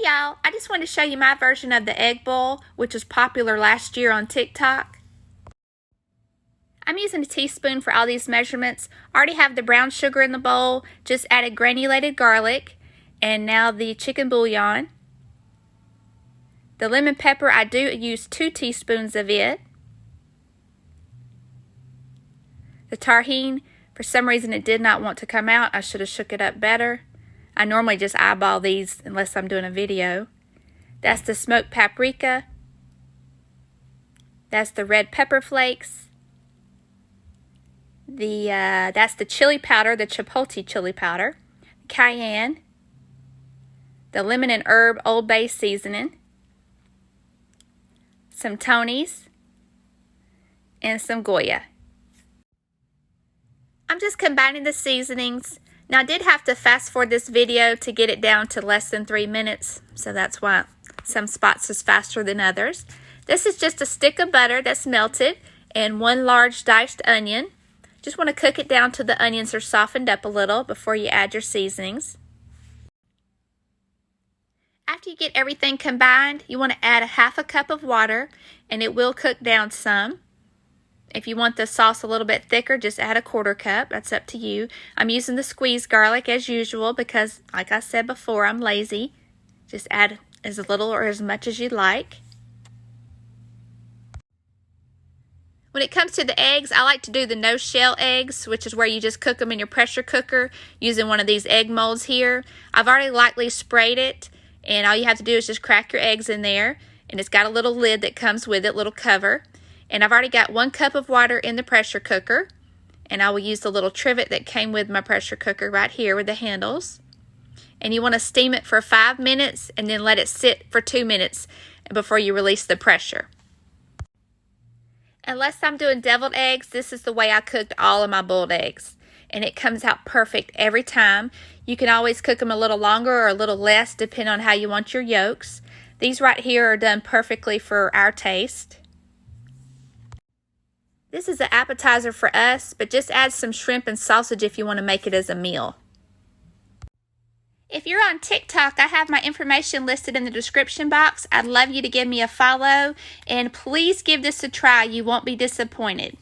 y'all, I just wanted to show you my version of the egg bowl, which was popular last year on TikTok. I'm using a teaspoon for all these measurements. I already have the brown sugar in the bowl, just added granulated garlic, and now the chicken bouillon. The lemon pepper, I do use 2 teaspoons of it. The tahini, for some reason it did not want to come out. I should have shook it up better. I normally just eyeball these unless I'm doing a video. That's the smoked paprika. That's the red pepper flakes. That's the chili powder, the chipotle chili powder. Cayenne. The lemon and herb Old Bay seasoning. Some Tony's. And some Goya. I'm just combining the seasonings. Now I did have to fast forward this video to get it down to less than 3 minutes, so that's why some spots is faster than others. This is just a stick of butter that's melted and 1 large diced onion. Just want to cook it down till the onions are softened up a little before you add your seasonings. After you get everything combined, you want to add 1/2 cup of water, and it will cook down some. If you want the sauce a little bit thicker, just add 1/4 cup. That's up to you. I'm using the squeezed garlic as usual because, like I said before, I'm lazy. Just add as little or as much as you like. When it comes to the eggs, I like to do the no-shell eggs, which is where you just cook them in your pressure cooker using one of these egg molds here. I've already lightly sprayed it, and all you have to do is just crack your eggs in there, and it's got a little lid that comes with it, little cover. And I've already got 1 cup of water in the pressure cooker, and I will use the little trivet that came with my pressure cooker right here with the handles. And you want to steam it for 5 minutes and then let it sit for 2 minutes before you release the pressure. Unless I'm doing deviled eggs, this is the way I cooked all of my boiled eggs. And it comes out perfect every time. You can always cook them a little longer or a little less depending on how you want your yolks. These right here are done perfectly for our taste. This is an appetizer for us, but just add some shrimp and sausage if you want to make it as a meal. If you're on TikTok, I have my information listed in the description box. I'd love you to give me a follow, and please give this a try. You won't be disappointed.